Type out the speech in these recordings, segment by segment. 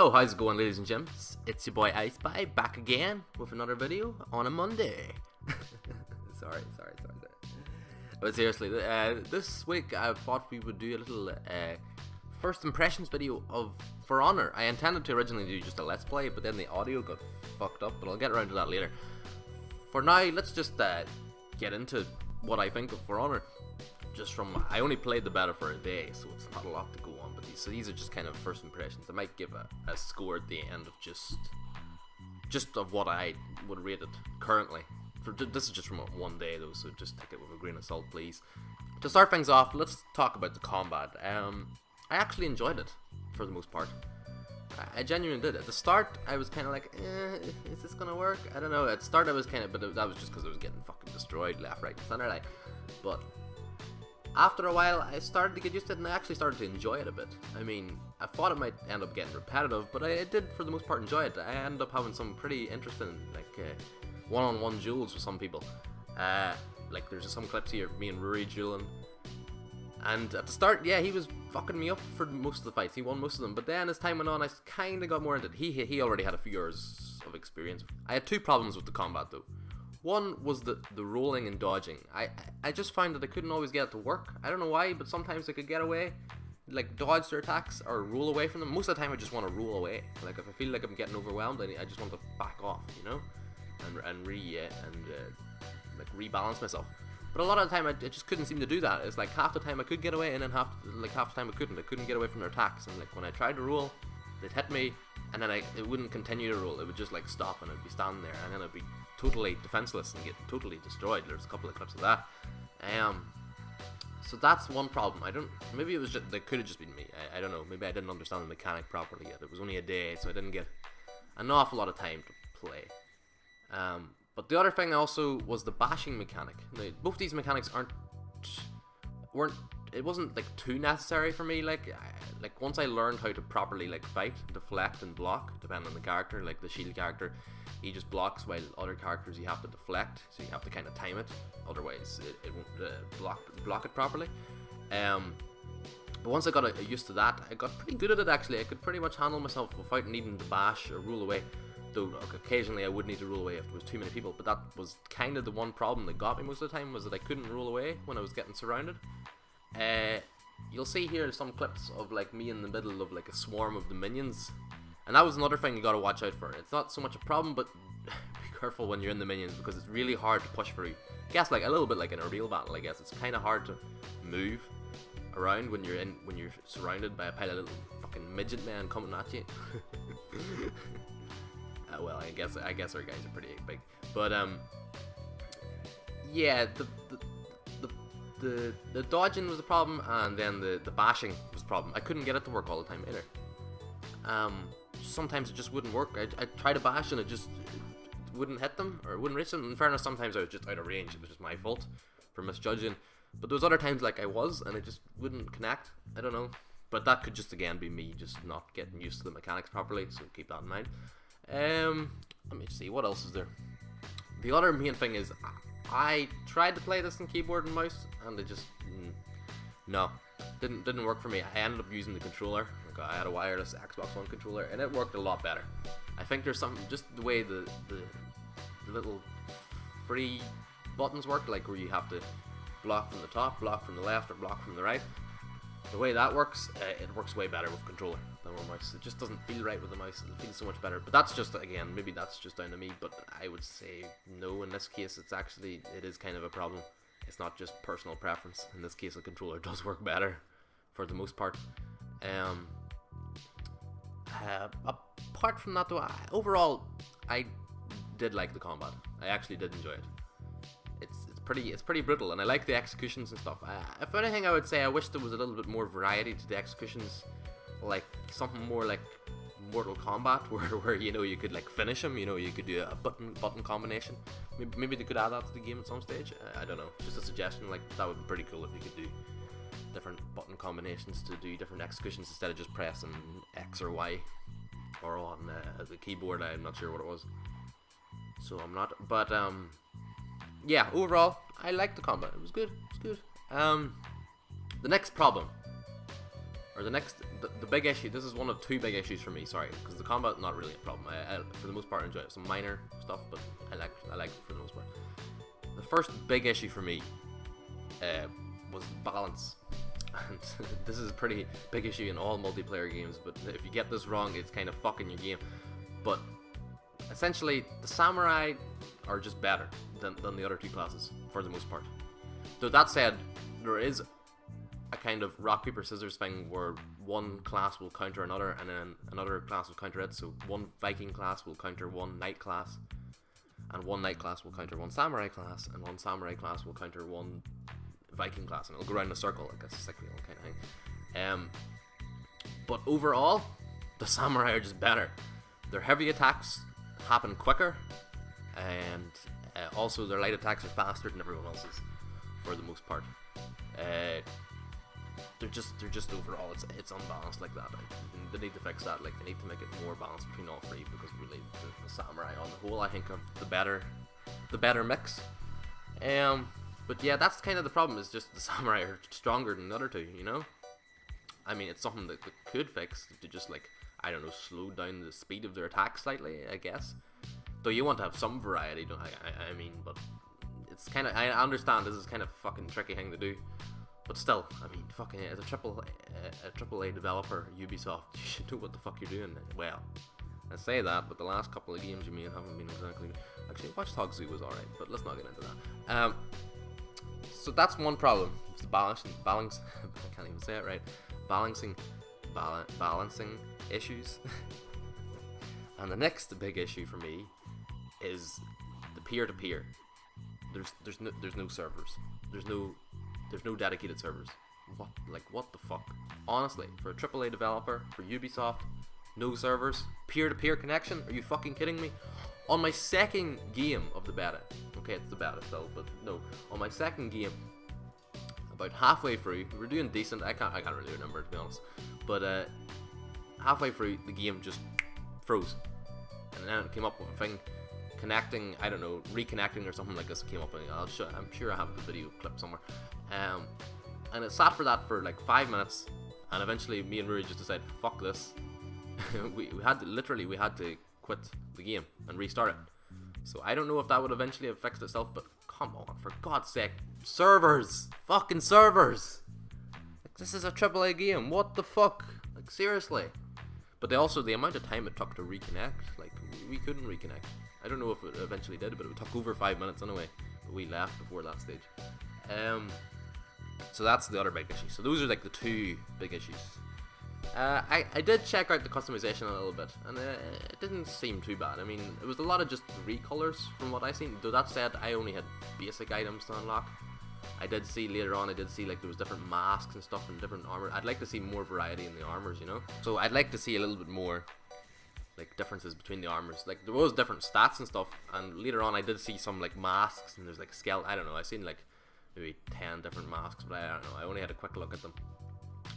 Hello, how's it going, ladies and gents? It's your boy iSpy back again with another video on a Monday. sorry. But seriously, this week I thought we would do a little first impressions video of For Honor. I intended to originally do just a let's play, but then the audio got fucked up, but I'll get around to that later. For now, let's just get into what I think of For Honor. Just from, I only played the beta for a day, so it's not a lot to go on, but these are just kind of first impressions. I might give a score at the end of just of what I would rate it currently. This is just from one day though, so just take it with a grain of salt, please. To start things off, let's talk about the combat. I actually enjoyed it, for the most part. I genuinely did. At the start, I was kind of like, is this gonna work? I don't know. At the start, I was kind of, but that was just because I was getting fucking destroyed left, right, and center, like. But after a while, I started to get used to it, and I actually started to enjoy it a bit. I mean, I thought it might end up getting repetitive, but I did, for the most part, enjoy it. I ended up having some pretty interesting, like, one-on-one duels with some people. Like, there's some clips here, me and Rory dueling. And at the start, yeah, he was fucking me up for most of the fights. He won most of them, but then as time went on, I kind of got more into it. He already had a few years of experience. I had two problems with the combat, though. One was the rolling and dodging. I just found that I couldn't always get it to work. I don't know why, but sometimes I could get away, like dodge their attacks or roll away from them. Most of the time I just want to roll away. Like if I feel like I'm getting overwhelmed, I just want to back off, you know, and rebalance myself. But a lot of the time I just couldn't seem to do that. It's like half the time I could get away, and then half the time I couldn't. I couldn't get away from their attacks, and like when I tried to roll, they'd hit me, and then it wouldn't continue to roll. It would just like stop, and I'd be standing there, and then I'd be totally defenseless and get totally destroyed. There's a couple of clips of that. So that's one problem. Maybe it was just, that could have just been me. I don't know. Maybe I didn't understand the mechanic properly yet. It was only a day, so I didn't get an awful lot of time to play. But the other thing also was the bashing mechanic. Now, both these mechanics it wasn't like too necessary for me. Like once I learned how to properly like fight, deflect, and block, depending on the character. Like the shield character, he just blocks, while other characters you have to deflect, so you have to kind of time it. Otherwise, it won't block it properly. But once I got used to that, I got pretty good at it. Actually, I could pretty much handle myself without needing to bash or roll away. Though occasionally I would need to roll away if there was too many people, but that was kind of the one problem that got me most of the time, was that I couldn't roll away when I was getting surrounded. You'll see here some clips of like me in the middle of like a swarm of the minions, and that was another thing you gotta watch out for. It's not so much a problem, but be careful when you're in the minions, because it's really hard to push through. I guess like a little bit like in a real battle. I guess it's kind of hard to move around when you're surrounded by a pile of little fucking midget men coming at you. Well, I guess our guys are pretty big, but yeah, the dodging was the problem, and then the bashing was the problem. I couldn't get it to work all the time either. Sometimes it just wouldn't work. I'd try to bash and it wouldn't hit them, or it wouldn't reach them. In fairness, sometimes I was just out of range. It was just my fault for misjudging. But there was other times like I was, and it just wouldn't connect. I don't know, but that could just again be me just not getting used to the mechanics properly. So keep that in mind. Let me see, what else is there? The other main thing is I tried to play this on keyboard and mouse, and it just didn't work for me. I ended up using the controller. Like I had a wireless Xbox One controller, and it worked a lot better. I think there's some, just the way the little free buttons work, like where you have to block from the top, block from the left, or block from the right. The way that works, it works way better with controller than with mouse. It just doesn't feel right with the mouse. It feels so much better. But that's just, again, maybe that's just down to me. But I would say no in this case. It is kind of a problem. It's not just personal preference. In this case, the controller does work better for the most part. Apart from that, though, overall, I did like the combat. I actually did enjoy it. It's pretty brutal, and I like the executions and stuff. If anything, I would say I wish there was a little bit more variety to the executions, like something more like Mortal Kombat, where you know you could like finish him. You know, you could do a button combination. Maybe they could add that to the game at some stage. I don't know. Just a suggestion. Like that would be pretty cool if you could do different button combinations to do different executions instead of just pressing X or Y, or on the keyboard. I'm not sure what it was, so I'm not. But yeah, overall, I liked the combat. It was good. The next problem or the big issue. This is one of two big issues for me. Sorry, because the combat not really a problem. I for the most part enjoy it. Some minor stuff, but I like it for the most part. The first big issue for me was balance, and this is a pretty big issue in all multiplayer games. But if you get this wrong, it's kind of fucking your game. But essentially, the samurai are just better than the other two classes for the most part. Though that said, there is a kind of rock paper scissors thing where one class will counter another, and then another class will counter it. So one Viking class will counter one knight class, and one knight class will counter one samurai class, and one samurai class will counter one Viking class, and it'll go around in a circle like a sick wheel kind of thing. But overall, the samurai are just better. Their heavy attacks happen quicker, and also their light attacks are faster than everyone else's for the most part. They're just overall it's unbalanced like that. They need to fix that. Like, they need to make it more balanced between all three, because really the samurai on the whole, I think, have the better mix. But yeah, that's kind of the problem. Is just the samurai are stronger than the other two. You know, I mean, it's something that they could fix to just, like, I don't know, slow down the speed of their attack slightly, I guess. Though you want to have some variety, don't I mean, but it's kind of, I understand this is kind of a fucking tricky thing to do. But still, I mean, fucking, as a triple A developer, Ubisoft, you should know what the fuck you're doing. Well, I say that, but the last couple of games you mean haven't been exactly. Actually, Watch Dogs 2 was alright, but let's not get into that. So that's one problem. It's the balance. I can't even say it right. Balancing issues. And the next big issue for me is the peer-to-peer. There's no servers. There's no dedicated servers. What the fuck? Honestly, for a AAA developer, for Ubisoft, no servers, peer-to-peer connection? Are you fucking kidding me? On my second game of the beta, okay, it's the beta still, but no, on my second game, about halfway through, we were doing decent. I can't really remember, to be honest, but halfway through, the game just froze, and then it came up with a thing connecting, I don't know, reconnecting or something like this came up, and I'm sure I have the video clip somewhere, and it sat for that for like 5 minutes, and eventually me and Rory just decided, fuck this. we had to quit the game and restart it. So I don't know if that would eventually have fixed itself, but come on, for God's sake, servers, fucking servers. Like, this is a AAA game, what the fuck? Like, seriously. But the amount of time it took to reconnect, like, we couldn't reconnect. I don't know if it eventually did, but it took over 5 minutes anyway. But we left before that stage. So that's the other big issue. So those are like the two big issues. I did check out the customization a little bit, and it didn't seem too bad. I mean, it was a lot of just recolors from what I seen. Though that said, I only had basic items to unlock. I did see later on, like there was different masks and stuff and different armor. I'd like to see more variety in the armors, you know. So I'd like to see a little bit more, like, differences between the armors. Like, there was different stats and stuff, and later on I did see some like masks, and there's like skeleton. I don't know. I seen like maybe 10 different masks, but I don't know. I only had a quick look at them.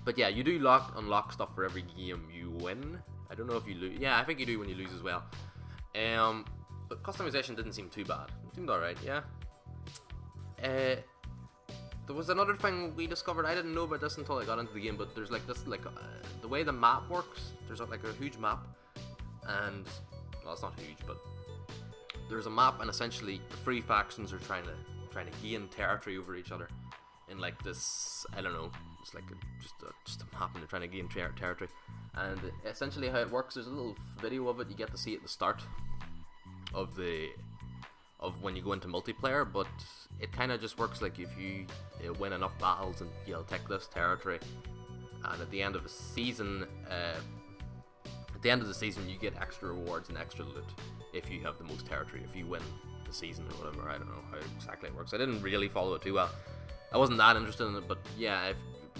But yeah, you do unlock stuff for every game you win. I don't know if you lose. Yeah, I think you do when you lose as well. But customization didn't seem too bad. It seemed alright, yeah. There was another thing we discovered. I didn't know about this until I got into the game, but there's like this, like, the way the map works, there's like a huge map, and, well, it's not huge, but there's a map, and essentially the three factions are trying to gain territory over each other in like this, I don't know, it's like just a map, and they're trying to gain territory. And essentially how it works, there's a little video of it, you get to see at the start of when you go into multiplayer, but it kind of just works like if you win enough battles and you'll take this territory, and at the end of the season, you get extra rewards and extra loot if you have the most territory, if you win the season or whatever. I don't know how exactly it works. I didn't really follow it too well. I wasn't that interested in it, but yeah,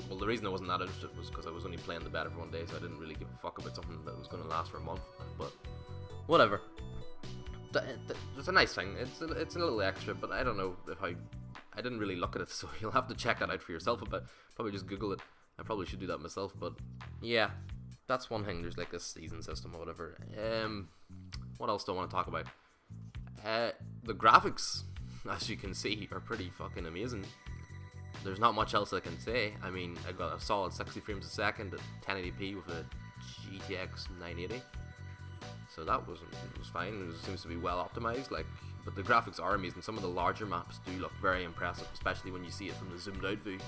well, the reason I wasn't that interested was because I was only playing the beta for 1 day, so I didn't really give a fuck about something that was going to last for a month. But whatever. It's a nice thing. It's a little extra, but I don't know if I didn't really look at it, so you'll have to check that out for yourself a bit. Probably just Google it. I probably should do that myself, but yeah, that's one thing. There's like this season system or whatever. What else do I want to talk about? The graphics, as you can see, are pretty fucking amazing. there's not much else I can say. I mean, I got a solid 60 frames a second at 1080p with a GTX 980, so that was fine. It seems to be well optimized. Like, but the graphics are amazing. Some of the larger maps do look very impressive, especially when you see it from the zoomed out view.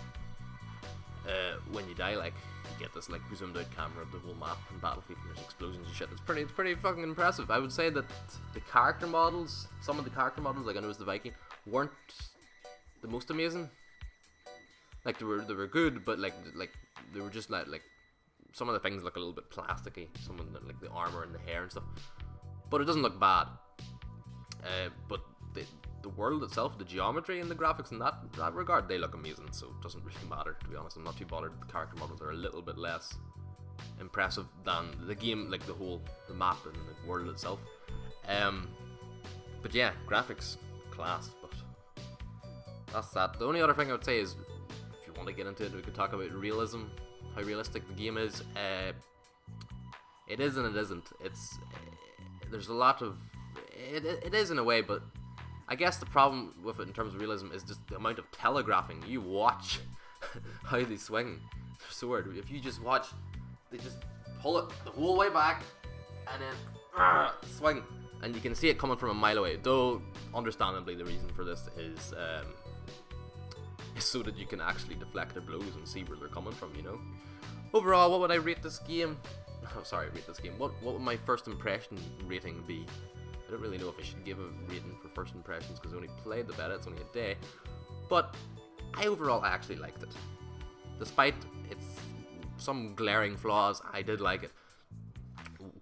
When you die, like, you get this like zoomed out camera of the whole map and Battlefield, and there's explosions and shit. It's pretty fucking impressive. I would say that the character models, some of the character models, like I know it's the Viking, weren't the most amazing. Like, they were good, but like they were just like some of the things look a little bit plasticky. Some of the, like the armor and the hair and stuff, but it doesn't look bad. But the world itself, the geometry and the graphics in that regard, they look amazing. So it doesn't really matter, to be honest. I'm not too bothered. The character models are a little bit less impressive than the game, like the map and the world itself. But yeah, graphics class. But that's that. The only other thing I would say is, if you want to get into it, we could talk about realism, how realistic the game is. It is and it isn't. There's a lot of it is in a way, but I guess the problem with it in terms of realism is just the amount of telegraphing. You watch how they swing their sword. If you just watch, they just pull it the whole way back and then swing, and you can see it coming from a mile away. Though, understandably, the reason for this is so that you can actually deflect their blows and see where they're coming from, you know. Overall, what would I rate this game? Oh, sorry, rate this game. What would my first impression rating be? I don't really know if I should give a rating for first impressions because I only played the beta, it's only a day. But I actually liked it. Despite its some glaring flaws, I did like it.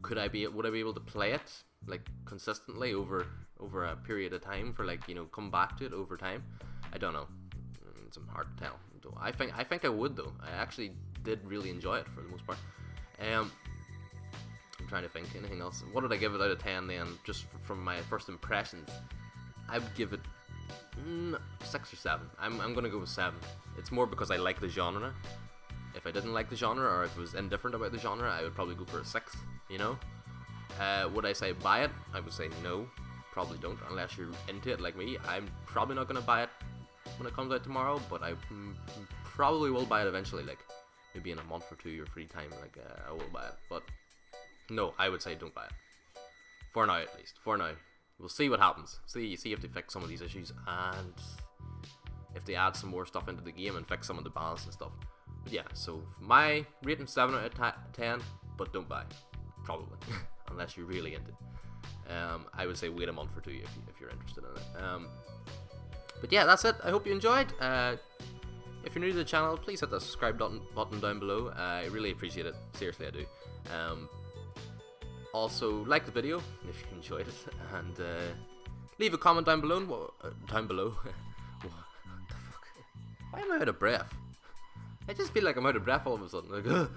Would I be able to play it like consistently over a period of time for, like, you know, come back to it over time? I don't know. It's hard to tell. I think I would, though. I actually did really enjoy it for the most part. I'm trying to think anything else. What did I give it out of 10 then? Just from my first impressions, I would give it 6 or 7. I'm gonna go with 7. It's more because I like the genre. If I didn't like the genre, or if I was indifferent about the genre, I would probably go for a 6. You know. Would I say buy it? I would say no. Probably don't, unless you're into it like me. I'm probably not gonna buy it when it comes out tomorrow, but I probably will buy it eventually. Like, maybe in a month or 2 or free time. Like, I will buy it, but. No, I would say don't buy it. For now, at least. For now. We'll see what happens. See if they fix some of these issues, and if they add some more stuff into the game and fix some of the balance and stuff. But yeah, so my rating 7 out of 10, but don't buy. Probably. Unless you're really into it. I would say wait a month or 2 if you're interested in it. But yeah, that's it. I hope you enjoyed. If you're new to the channel, please hit the subscribe button down below. I really appreciate it. Seriously, I do. Also, like the video if you enjoyed it, and leave a comment down below. What the fuck? Why am I out of breath? I just feel like I'm out of breath all of a sudden. Like,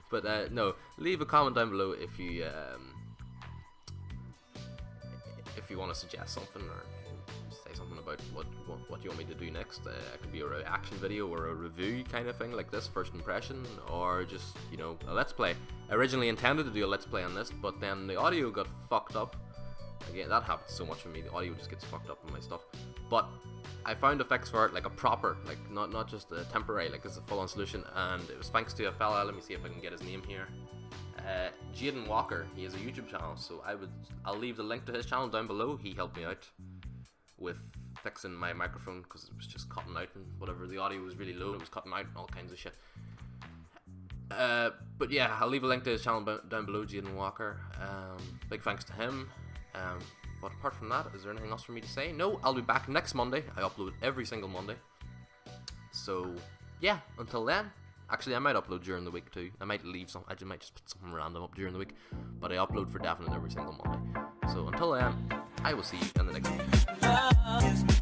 but no, leave a comment down below if you want to suggest something or say something about what you want me to do next. It could be a reaction video or a review kind of thing like this, first impression, or just, you know, a let's play. I originally intended to do a let's play on this, but then the audio got fucked up. Again, that happens so much for me. The audio just gets fucked up on my stuff. But I found a fix for it, like a proper, like not just a temporary, like it's a full-on solution, and it was thanks to a fella. Let me see if I can get his name here. Jaden Walker. He has a YouTube channel, so I'll leave the link to his channel down below. He helped me out with fixing my microphone because it was just cutting out and whatever. The audio was really low, it was cutting out and all kinds of shit. But yeah, I'll leave a link to his channel down below, Jaden Walker. Big thanks to him. But apart from that, is there anything else for me to say? No, I'll be back next Monday. I upload every single Monday. So yeah, until then. Actually, I might upload during the week too. I might might just put something random up during the week, but I upload for definite every single Monday. So until then, I will see you in the next video.